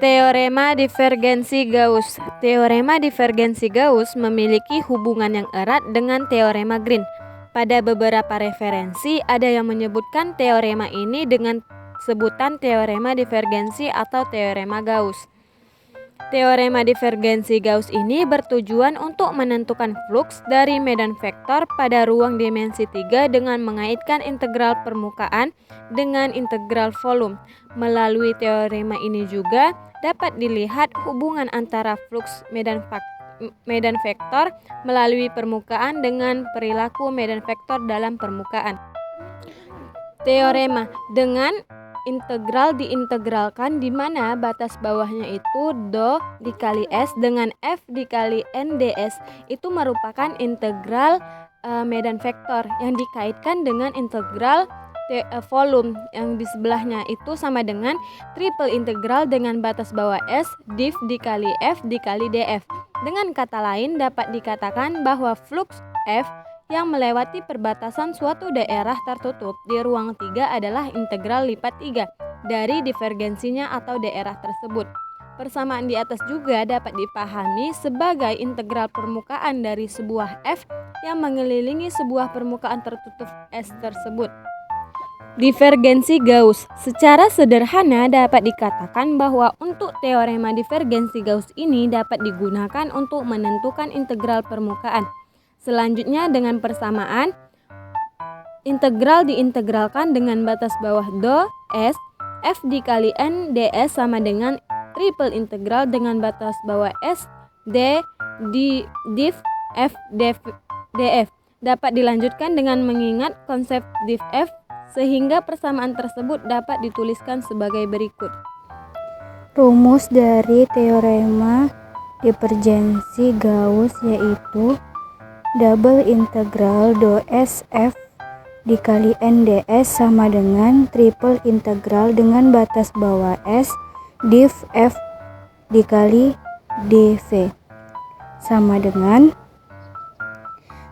Teorema divergensi Gauss. Teorema divergensi Gauss memiliki hubungan yang erat dengan teorema Green. Pada beberapa referensi ada yang menyebutkan teorema ini dengan sebutan teorema divergensi atau teorema Gauss. Teorema divergensi Gauss ini bertujuan untuk menentukan fluks dari medan vektor pada ruang dimensi 3 dengan mengaitkan integral permukaan dengan integral volume. Melalui teorema ini juga dapat dilihat hubungan antara fluks medan vektor melalui permukaan dengan perilaku medan vektor dalam permukaan. Teorema dengan integral diintegralkan di mana batas bawahnya itu do dikali s dengan f dikali n ds itu merupakan integral medan vektor yang dikaitkan dengan integral volume yang di sebelahnya itu sama dengan triple integral dengan batas bawah s div dikali f dikali df. Dengan kata lain dapat dikatakan bahwa fluks f yang melewati perbatasan suatu daerah tertutup di ruang 3 adalah integral lipat 3 dari divergensinya atau daerah tersebut. Persamaan di atas juga dapat dipahami sebagai integral permukaan dari sebuah f yang mengelilingi sebuah permukaan tertutup S tersebut. Divergensi Gauss. Secara sederhana dapat dikatakan bahwa untuk teorema divergensi Gauss ini dapat digunakan untuk menentukan integral permukaan. Selanjutnya dengan persamaan, integral diintegralkan dengan batas bawah do s f dikali n ds sama dengan triple integral dengan batas bawah s d di div f df. Dapat dilanjutkan dengan mengingat konsep div f sehingga persamaan tersebut dapat dituliskan sebagai berikut. Rumus dari teorema divergensi Gauss yaitu double integral do s f dikali n ds sama dengan triple integral dengan batas bawah s div f dikali dv sama dengan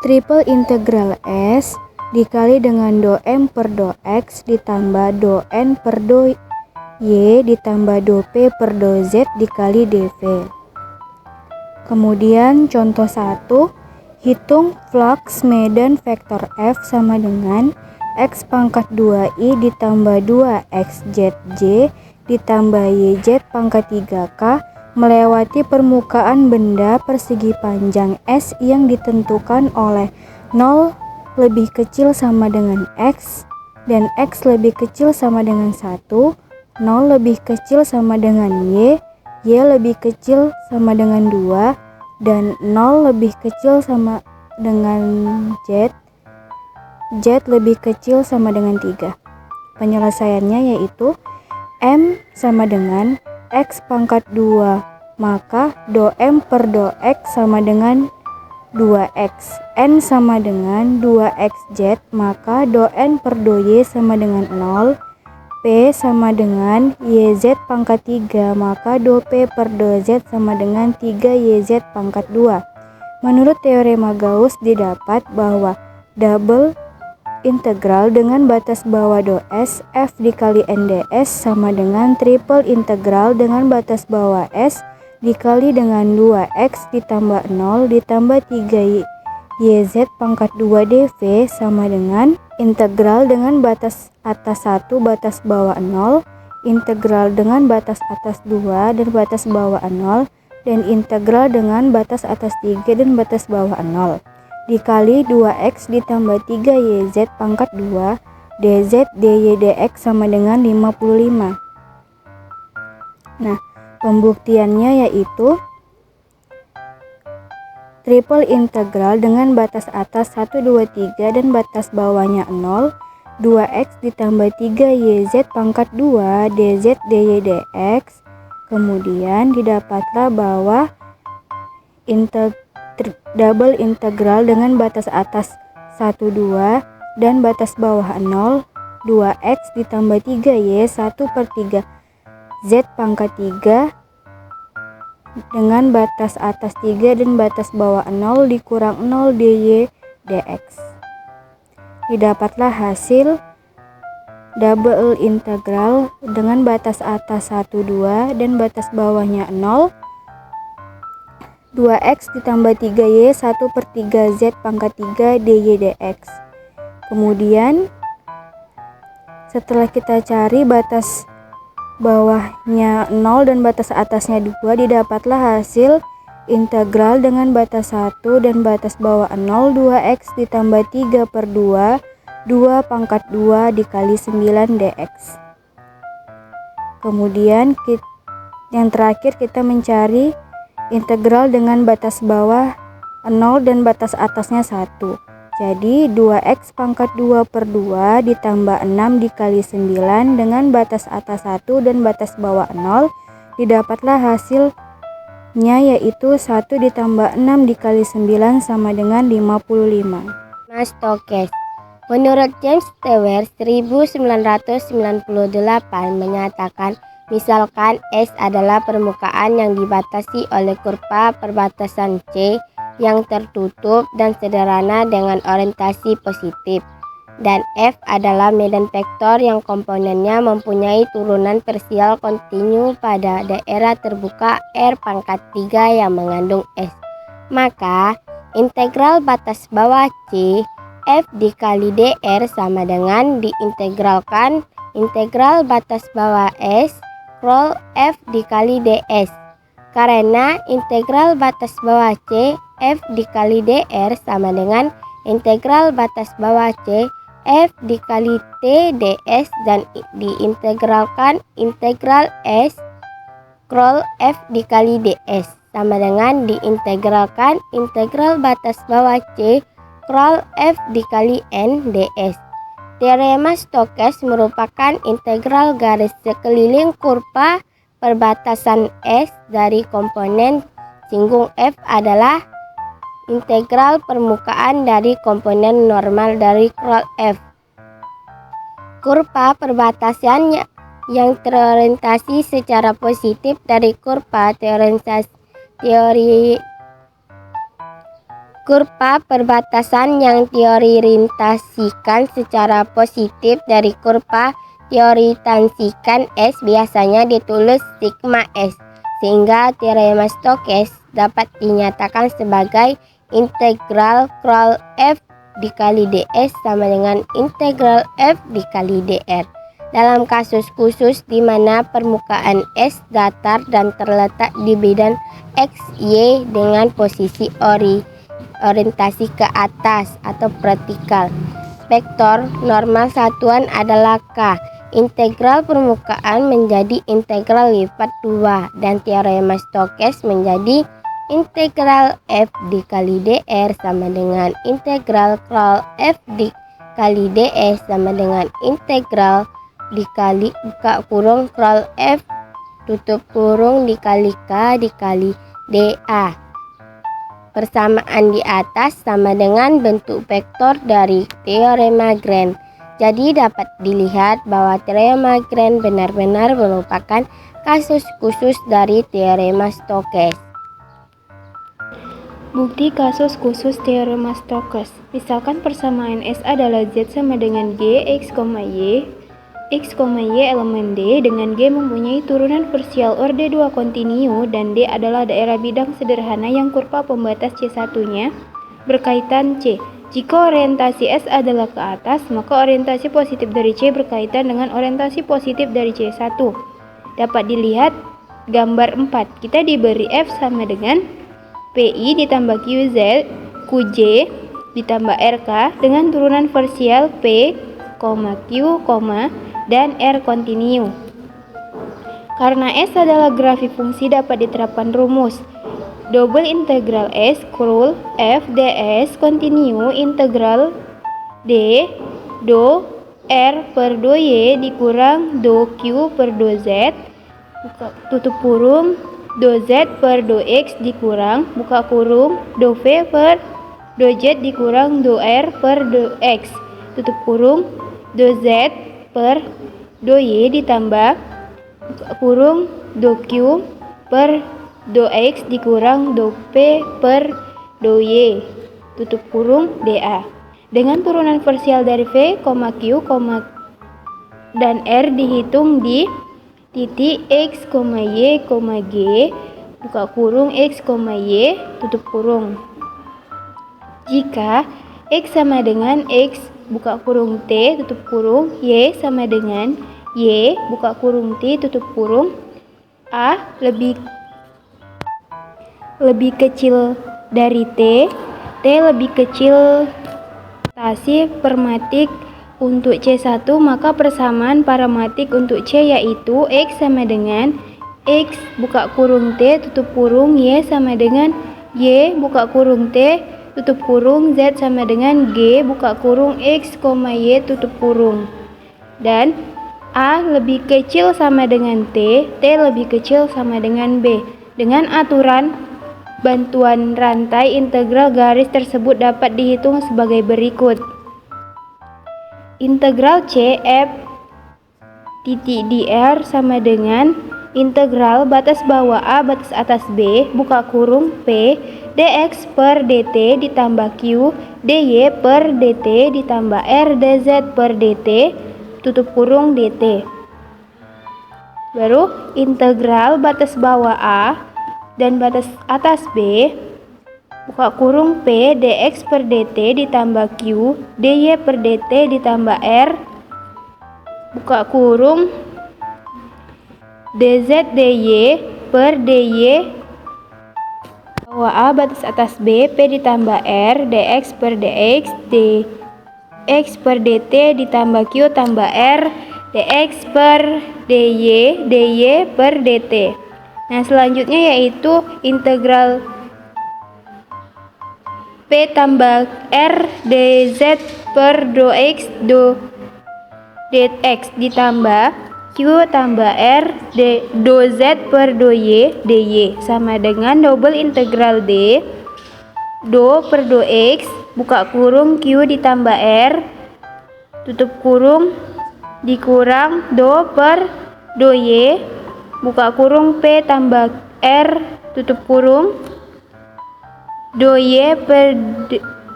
triple integral s dikali dengan do m per do x ditambah do n per do y ditambah do p per do z dikali dv. Kemudian contoh 1, hitung flux medan vektor F sama dengan X pangkat 2I ditambah 2XZJ ditambah YZ pangkat 3K melewati permukaan benda persegi panjang S yang ditentukan oleh 0 lebih kecil sama dengan X dan X lebih kecil sama dengan 1, 0 lebih kecil sama dengan Y lebih kecil sama dengan 2, dan 0 lebih kecil sama dengan Z lebih kecil sama dengan 3. Penyelesaiannya yaitu M sama dengan X pangkat 2, maka do M per do X sama dengan 2X. N sama dengan 2XZ, maka do N per do Y sama dengan 0. P sama dengan YZ pangkat 3, maka do P per do Z sama dengan 3YZ pangkat 2. Menurut teorema Gauss didapat bahwa double integral dengan batas bawah do S F dikali NDS sama dengan triple integral dengan batas bawah S dikali dengan 2X ditambah 0 ditambah 3YZ pangkat 2 dV sama dengan integral dengan batas atas 1 batas bawah 0, integral dengan batas atas 2 dan batas bawah 0, dan integral dengan batas atas 3 dan batas bawah 0 dikali 2X ditambah 3YZ pangkat 2 dz dy dx sama dengan 55. Nah, pembuktiannya yaitu triple integral dengan batas atas 1, 2, 3 dan batas bawahnya 0, 2x ditambah 3yz pangkat 2 dz dy dx. Kemudian didapatlah bahwa double integral dengan batas atas 1, 2 dan batas bawah 0, 2x ditambah 3y 1/3 z pangkat 3 dengan batas atas 3 dan batas bawah 0 dikurang 0 dy dx. Didapatlah hasil double integral dengan batas atas 1, 2 dan batas bawahnya 0, 2x ditambah 3y 1/3z pangkat 3 dy dx. Kemudian setelah kita cari batas bawahnya 0 dan batas atasnya 2, didapatlah hasil integral dengan batas 1 dan batas bawah 0, 2x ditambah 3/2 2 pangkat 2 dikali 9 dx. Kemudian yang terakhir kita mencari integral dengan batas bawah 0 dan batas atasnya 1. Jadi 2x pangkat 2/2 ditambah 6 dikali 9 dengan batas atas 1 dan batas bawah 0, didapatlah hasilnya yaitu 1 ditambah 6 dikali 9 sama dengan 55. Mas Stokes. Menurut James Stewart 1998 menyatakan, misalkan S adalah permukaan yang dibatasi oleh kurva perbatasan C yang tertutup dan sederhana dengan orientasi positif, dan F adalah medan vektor yang komponennya mempunyai turunan parsial kontinu pada daerah terbuka R pangkat 3 yang mengandung S. Maka integral batas bawah C F dikali dr sama dengan diintegralkan integral batas bawah S rho F dikali ds. Karena integral batas bawah C F dikali dr sama dengan integral batas bawah C F dikali T ds dan diintegralkan integral S rho F dikali ds sama dengan diintegralkan integral batas bawah C rho F dikali N ds. Teorema Stokes merupakan integral garis sekeliling kurva perbatasan S dari komponen singgung F adalah integral permukaan dari komponen normal dari rho F. Kurva perbatasan yang terorientasi secara positif dari kurva perbatasan yang diorientasikan secara positif dari kurva diorientasikan S biasanya ditulis sigma S, sehingga teorema Stokes dapat dinyatakan sebagai integral rho F dikali ds sama dengan integral F dikali dr. Dalam kasus khusus di mana permukaan S datar dan terletak di bidang X, Y dengan posisi orientasi ke atas atau vertikal. Vektor normal satuan adalah K. Integral permukaan menjadi integral lipat 2 dan teorema Stokes menjadi integral F dikali dr sama dengan integral rho F dikali ds sama dengan integral dikali buka kurung rho F tutup kurung dikali K dikali dA. Persamaan di atas sama dengan bentuk vektor dari teorema Green. Jadi dapat dilihat bahwa teorema Green benar-benar merupakan kasus khusus dari teorema Stokes. Bukti kasus khusus teorema Stokes. Misalkan persamaan S adalah Z sama dengan G, X, Y elemen D dengan G mempunyai turunan parsial orde 2 kontinu dan D adalah daerah bidang sederhana yang kurva pembatas C1-nya berkaitan C. Jika orientasi S adalah ke atas, maka orientasi positif dari C berkaitan dengan orientasi positif dari C1. Dapat dilihat gambar 4. Kita diberi F sama dengan PI ditambah QJ ditambah RK dengan turunan parsial P, Q, dan R kontinu. Karena S adalah grafik fungsi dapat diterapkan rumus double integral S curl F ds kontinu integral D do R per do Y dikurang do Q per do Z tutup kurung do Z per do X dikurang buka kurung do V per do Z dikurang do R per do X tutup kurung do Z per do Y ditambah buka kurung do Q per do X dikurang do P per do Y tutup kurung dA. Dengan turunan parsial dari V, Q, dan R dihitung di titik X, Y, G, buka kurung X, Y, tutup kurung. Jika X sama dengan X, buka kurung T, tutup kurung, Y sama dengan Y, buka kurung T, tutup kurung, A lebih kecil dari T lebih kecil notasi paramatik untuk C1, maka persamaan paramatik untuk C yaitu X sama dengan X, buka kurung T, tutup kurung, Y sama dengan Y, buka kurung T, tutup kurung, Z sama dengan G, buka kurung X, Y, tutup kurung. Dan A lebih kecil sama dengan T lebih kecil sama dengan B. Dengan aturan bantuan rantai, integral garis tersebut dapat dihitung sebagai berikut. Integral C F titik dr sama dengan integral batas bawah A batas atas B, buka kurung P dx per dt ditambah Q dy per dt ditambah R dz per dt, tutup kurung dt. Baru integral batas bawah A dan batas atas B, buka kurung P dx per dt ditambah Q dy per dt ditambah R, buka kurung dz dy per dy bawah A batas atas B, P ditambah R dx per dx dx per dt ditambah Q tambah R dx per dy dy per dt. Nah, selanjutnya yaitu integral P tambah R dz per dx dx ditambah Q tambah R dz per dy dy sama dengan double integral D do per dx, buka kurung Q ditambah R, tutup kurung, dikurang do per dy, buka kurung P tambah R, tutup kurung, dy per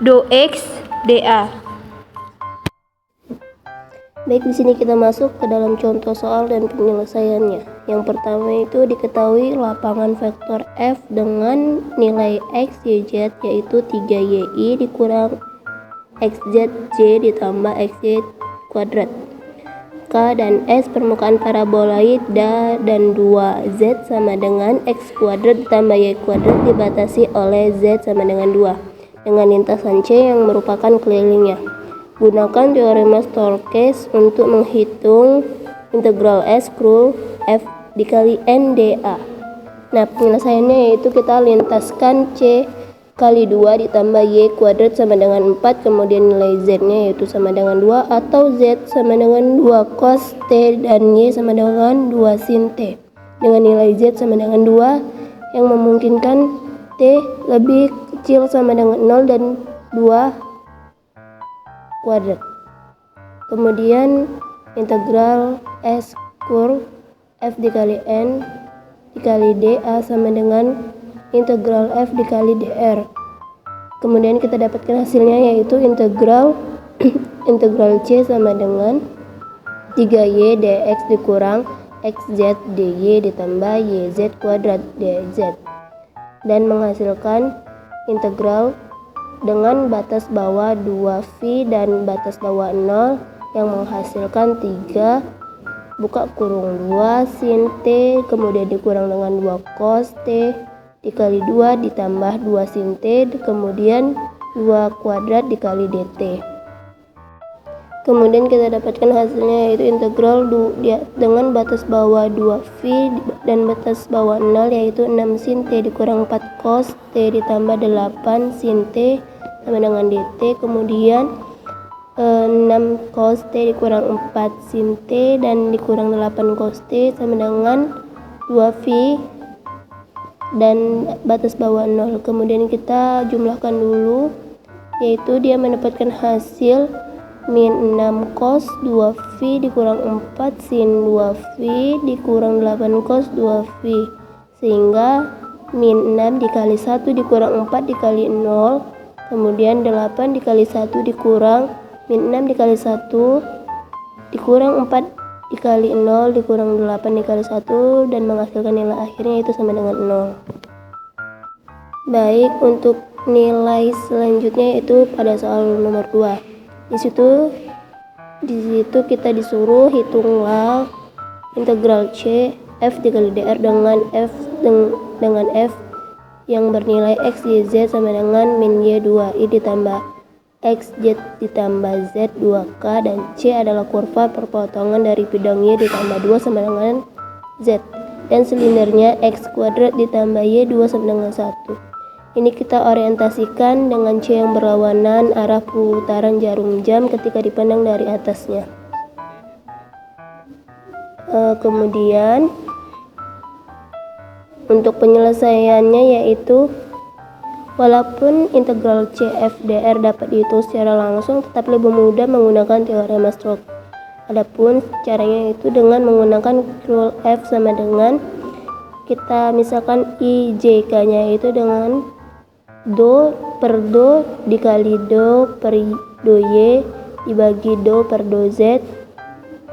dx dA. Baik, di sini kita masuk ke dalam contoh soal dan penyelesaiannya. Yang pertama itu diketahui lapangan vektor F dengan nilai X, Y, Z yaitu 3YI dikurang XZJ ditambah XY kuadrat. K dan S permukaan paraboloid dan 2Z sama dengan X kuadrat ditambah Y kuadrat dibatasi oleh Z sama dengan 2 dengan lintasan C yang merupakan kelilingnya. Gunakan teorema Stokes untuk menghitung integral S kru F dikali N dA. Nah, penyelesaiannya yaitu kita lintaskan C kali 2 ditambah Y kuadrat sama dengan 4, kemudian nilai Z-nya yaitu sama dengan 2 atau Z sama dengan 2 cos T dan Y sama dengan 2 sin T dengan nilai Z sama dengan 2 yang memungkinkan T lebih kecil sama dengan 0 dan 2 kuadrat. Kemudian integral S kur F dikali N dikali dA sama dengan integral F dikali dr. Kemudian kita dapatkan hasilnya yaitu integral integral C sama dengan 3Y dx dikurang XZ dy ditambah YZ kuadrat dz dan menghasilkan integral dengan batas bawah 2V dan batas bawah 0 yang menghasilkan 3 buka kurung 2 sin T kemudian dikurang dengan 2 cos T dikali 2 ditambah 2 sin T kemudian 2 kuadrat dikali dt. Kemudian kita dapatkan hasilnya yaitu integral dengan batas bawah 2V dan batas bawah 0 yaitu 6 sin T dikurang 4 cos T ditambah 8 sin T sama dengan dt, kemudian 6 cos T dikurang 4 sin T dan dikurang 8 cos T sama dengan 2V dan batas bawah 0. Kemudian kita jumlahkan dulu yaitu dia mendapatkan hasil min 6 cos 2V dikurang 4 sin 2V dikurang 8 cos 2V sehingga min 6 dikali 1 dikurang 4 dikali 0 kemudian 8 dikali 1 dikurang min 6 dikali 1 dikurang 4 dikali 0 dikurang 8 dikali 1 dan menghasilkan nilai akhirnya itu sama dengan 0. Baik, untuk nilai selanjutnya yaitu pada soal nomor 2. Di situ kita disuruh hitunglah integral C f dikali dr dengan f yang bernilai x, y, z sama dengan min y 2i ditambah x, z ditambah z 2k, dan C adalah kurva perpotongan dari bidang y ditambah 2 sama dengan z, dan silindernya x kuadrat ditambah y 2 sama dengan 1. Ini kita orientasikan dengan C yang berlawanan arah putaran jarum jam ketika dipandang dari atasnya. Kemudian untuk penyelesaiannya yaitu walaupun integral C f dr dapat dihitung secara langsung, tetapi lebih mudah menggunakan teorema Stokes. Adapun caranya itu dengan menggunakan rule F sama dengan kita misalkan I J K nya itu dengan do per do dikali do per do y dibagi do per do z,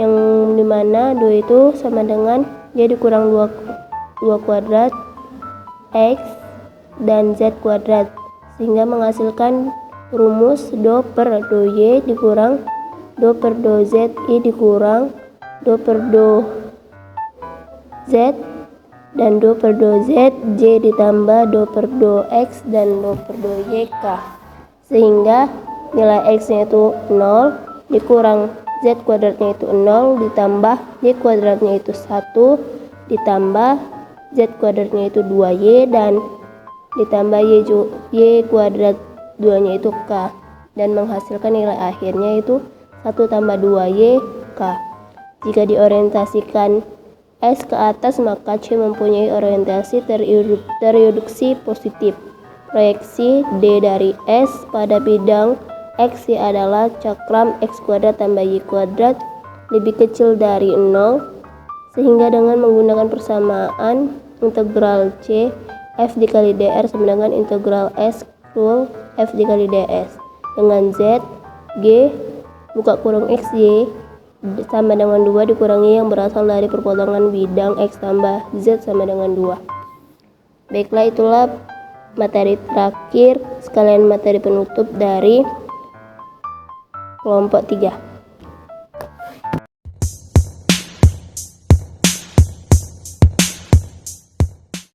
yang dimana do itu sama dengan y dikurang 2 kuadrat x dan z kuadrat, sehingga menghasilkan rumus do per do y dikurang do per do z i dikurang do per do z dan do per do z j ditambah do per do x dan do per do y k, sehingga nilai x nya itu 0 dikurang z kuadratnya itu 0 ditambah y kuadratnya itu 1 ditambah z kuadratnya itu 2y dan ditambah y kuadrat 2 nya itu k, dan menghasilkan nilai akhirnya itu 1 tambah 2y k. Jika diorientasikan S ke atas, maka C mempunyai orientasi terreduksi positif. Proyeksi D dari S pada bidang X Y adalah cakram X kuadrat tambah Y kuadrat lebih kecil dari 0, sehingga dengan menggunakan persamaan integral C f dikali dr sama dengan integral S rule f dikali ds dengan Z G buka kurung X Y sama dengan 2 dikurangi yang berasal dari perpotongan bidang X tambah Z sama dengan 2. Baiklah, itulah materi terakhir sekalian materi penutup dari kelompok 3.